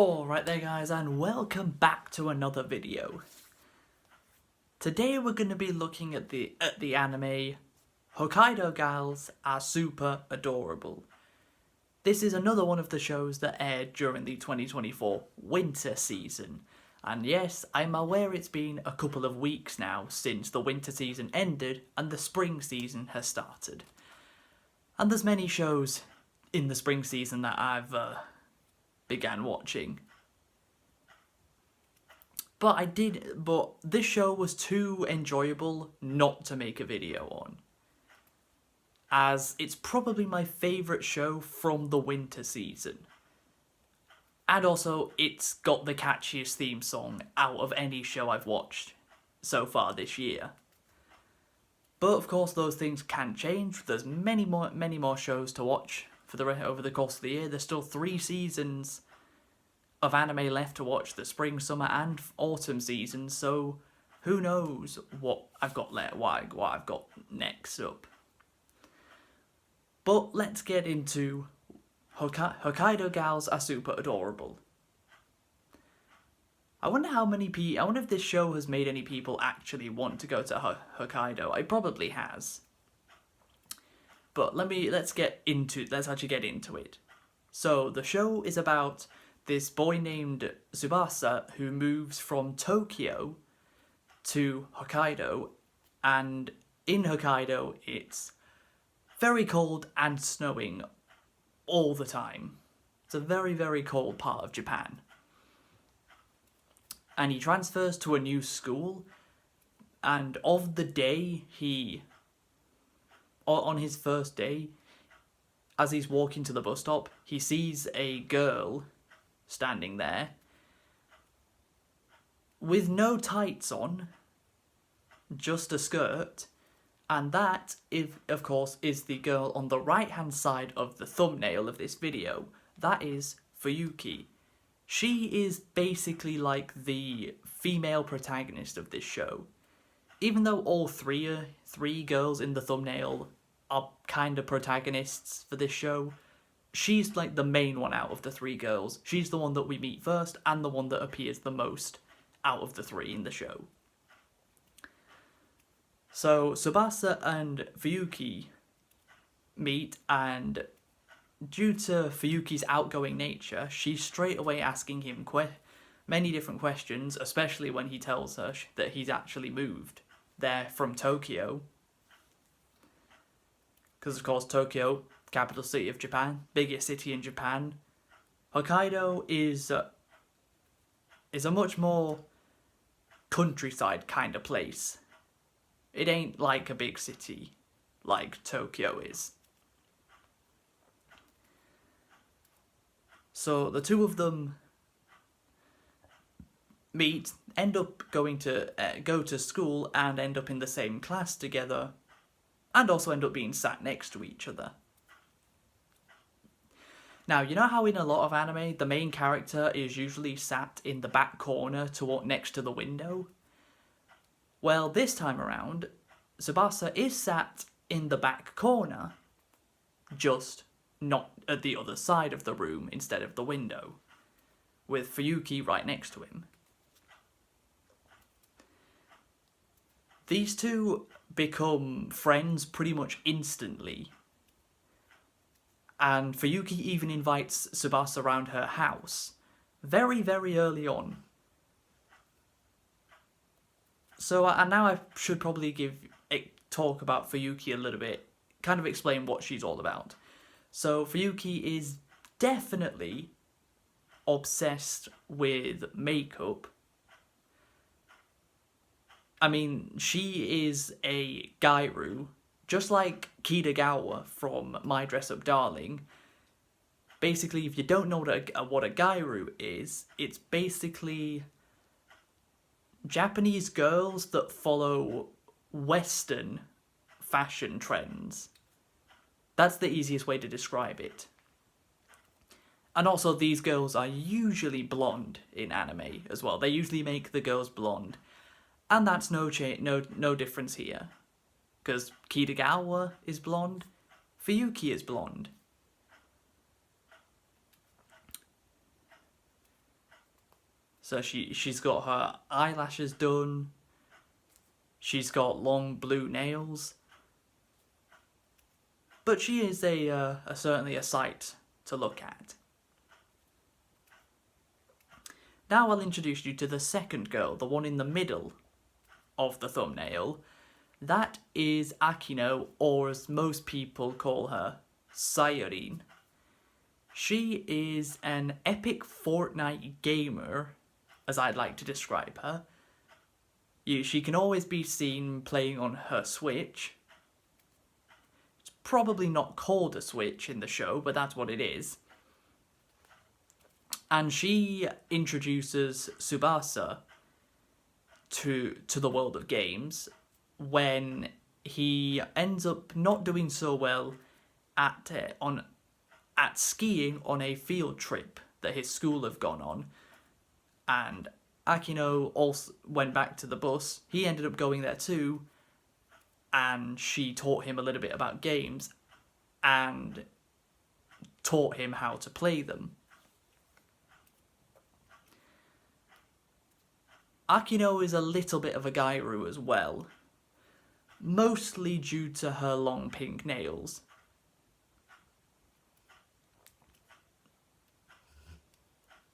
Alright there guys, and welcome back to another video. Today we're going to be looking at the anime Hokkaido Gals Are Super Adorable. This is another one of the shows that aired during the 2024 winter season. And yes, I'm aware it's been a couple of weeks now since the winter season ended and the spring season has started. And there's many shows in the spring season that I've began watching. But this show was too enjoyable not to make a video on, as it's probably my favourite show from the winter season. And also, it's got the catchiest theme song out of any show I've watched so far this year. But of course, those things can change. There's many more shows to watch over the course of the year. There's still 3 seasons of anime left to watch, the spring, summer and autumn seasons, so who knows what I've got next up. But let's get into Hokkaido Gals Are Super Adorable. I wonder if this show has made any people actually want to go to Hokkaido. It probably has. But let's actually get into it. So the show is about this boy named Tsubasa who moves from Tokyo to Hokkaido, and in Hokkaido it's very cold and snowing all the time. It's a very, very cold part of Japan. And he transfers to a new school, and on his first day, as he's walking to the bus stop, he sees a girl standing there with no tights on, just a skirt, and that, of course, is the girl on the right hand side of the thumbnail of this video. That is Fuyuki. She is basically like the female protagonist of this show. Even though all three girls in the thumbnail are kind of protagonists for this show, she's like the main one out of the 3 girls. She's the one that we meet first and the one that appears the most out of the 3 in the show. So Tsubasa and Fuyuki meet, and due to Fuyuki's outgoing nature, she's straight away asking him many different questions, especially when he tells her that he's actually moved there from Tokyo. Because of course Tokyo, capital city of Japan, biggest city in Japan. Hokkaido is a much more countryside kind of place. It ain't like a big city like Tokyo is. So the two of them meet, end up going to go to school and end up in the same class together, and also end up being sat next to each other. Now, you know how in a lot of anime, the main character is usually sat in the back corner next to the window? Well, this time around, Tsubasa is sat in the back corner, just not at the other side of the room instead of the window, with Fuyuki right next to him. These two become friends pretty much instantly, and Fuyuki even invites Tsubasa around her house very, very early on. So, and now I should probably talk about Fuyuki a little bit, kind of explain what she's all about. So Fuyuki is definitely obsessed with makeup. I mean, she is a Gyaru, just like Kitagawa from My Dress Up Darling. Basically, if you don't know what a Gyaru is, it's basically Japanese girls that follow Western fashion trends. That's the easiest way to describe it. And also, these girls are usually blonde in anime as well. They usually make the girls blonde. And that's no difference here. Because Kitagawa is blonde, Fuyuki is blonde. So she's got her eyelashes done. She's got long blue nails. But she is certainly a sight to look at. Now I'll introduce you to the second girl, the one in the middle of the thumbnail. That is Akino, or as most people call her, Sayori. She is an epic Fortnite gamer, as I'd like to describe her. She can always be seen playing on her Switch. It's probably not called a Switch in the show, but that's what it is. And she introduces Tsubasa to the world of games when he ends up not doing so well at skiing on a field trip that his school have gone on. And Akino also went back to the bus. He ended up going there too, and she taught him a little bit about games and taught him how to play them. Akino is a little bit of a Gyaru as well, mostly due to her long pink nails.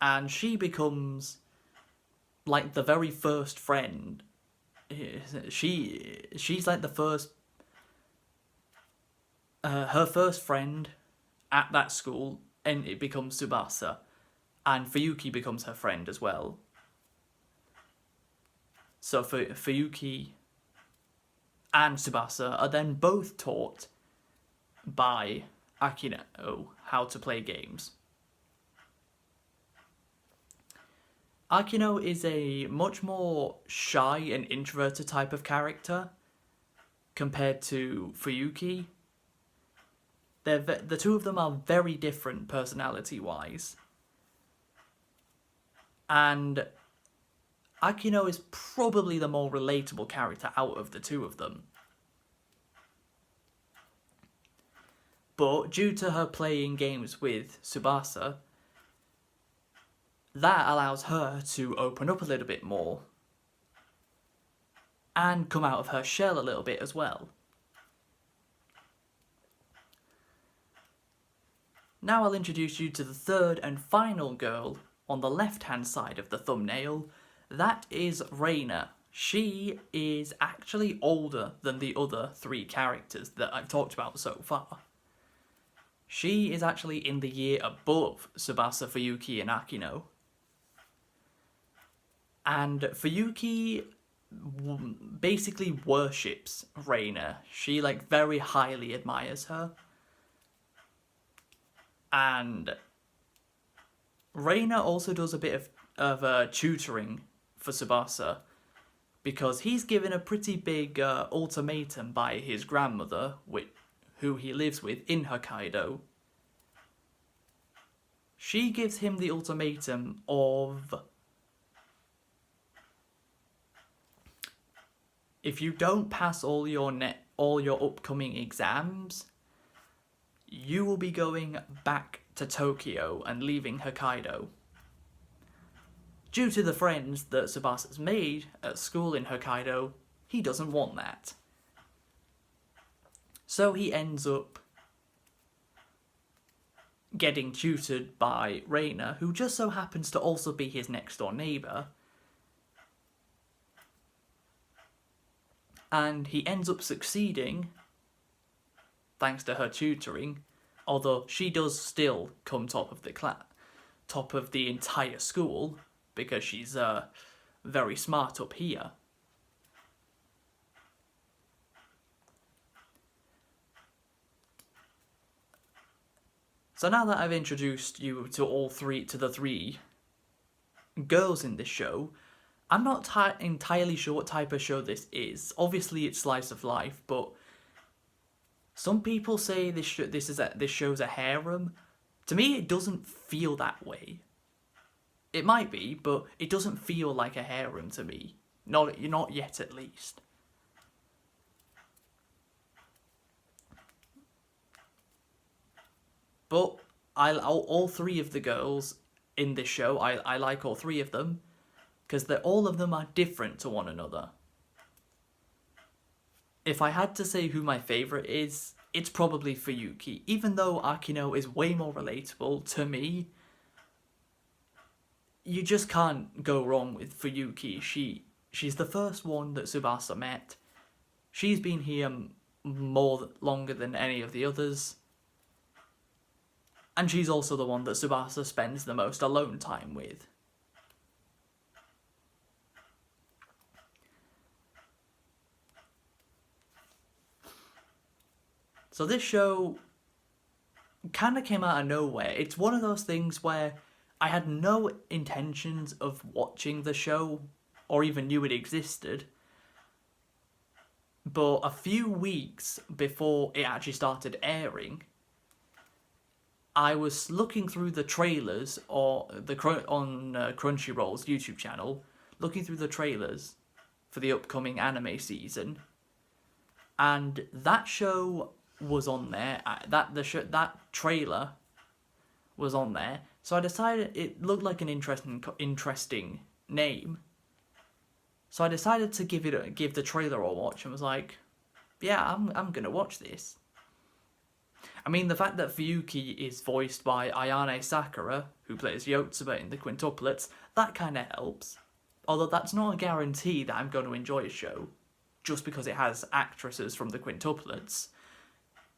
And she becomes like the very first friend. She's like the first, her first friend at that school, and it becomes Tsubasa, and Fuyuki becomes her friend as well. So Fuyuki and Tsubasa are then both taught by Akino how to play games. Akino is a much more shy and introverted type of character compared to Fuyuki. The two of them are very different personality-wise. And Akino is probably the more relatable character out of the two of them. But due to her playing games with Tsubasa, that allows her to open up a little bit more and come out of her shell a little bit as well. Now I'll introduce you to the third and final girl on the left-hand side of the thumbnail. That is Reina. She is actually older than the other three characters that I've talked about so far. She is actually in the year above Tsubasa, Fuyuki, and Akino. And Fuyuki basically worships Reina. She very highly admires her. And Reina also does a bit of tutoring for Tsubasa, because he's given a pretty big ultimatum by his grandmother, who he lives with in Hokkaido. She gives him the ultimatum of, if you don't pass all your upcoming exams, you will be going back to Tokyo and leaving Hokkaido. Due to the friends that Tsubasa's made at school in Hokkaido, he doesn't want that. So he ends up getting tutored by Reina, who just so happens to also be his next door neighbour. And he ends up succeeding, thanks to her tutoring, although she does still come top of the entire school, because she's very smart up here. So now that I've introduced you to the three girls in this show, I'm not entirely sure what type of show this is. Obviously it's slice of life, but some people say this show's a harem. To me, it doesn't feel that way. It might be, but it doesn't feel like a harem to me. Not yet, at least. But all three of the girls in this show, I like all three of them. because all of them are different to one another. If I had to say who my favourite is, it's probably Fuyuki. Even though Akino is way more relatable to me, you just can't go wrong with Fuyuki. She's the first one that Tsubasa met. She's been here longer than any of the others. And she's also the one that Tsubasa spends the most alone time with. So this show kind of came out of nowhere. It's one of those things where I had no intentions of watching the show or even knew it existed. But a few weeks before it actually started airing, I was looking through the trailers on Crunchyroll's YouTube channel, looking through the trailers for the upcoming anime season, and that show was on there. That trailer was on there, so I decided it looked like an interesting name. So I decided to give the trailer a watch and was like, yeah, I'm gonna watch this. I mean, the fact that Fuyuki is voiced by Ayane Sakura, who plays Yotsuba in the quintuplets, that kind of helps. Although that's not a guarantee that I'm going to enjoy a show, just because it has actresses from the quintuplets.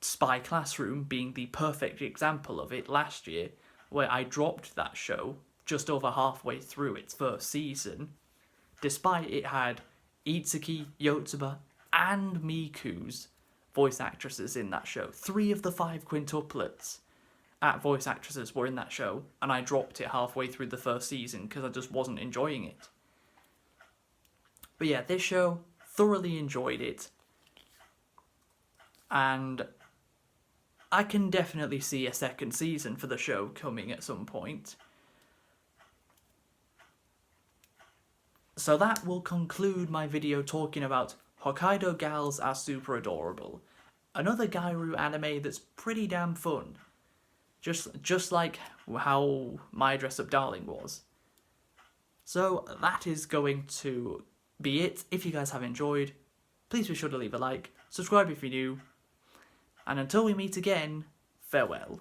Spy Classroom being the perfect example of it last year, where I dropped that show just over halfway through its first season, despite it had Itsuki, Yotsuba, and Miku's voice actresses in that show. 3 of the 5 quintuplets voice actresses were in that show, and I dropped it halfway through the first season because I just wasn't enjoying it. But yeah, this show, thoroughly enjoyed it, and I can definitely see a second season for the show coming at some point. So that will conclude my video talking about Hokkaido Gals Are Super Adorable, another Gyaru anime that's pretty damn fun, just like how My Dress Up Darling was. So that is going to be it. If you guys have enjoyed, please be sure to leave a like, subscribe if you're new, and until we meet again, farewell.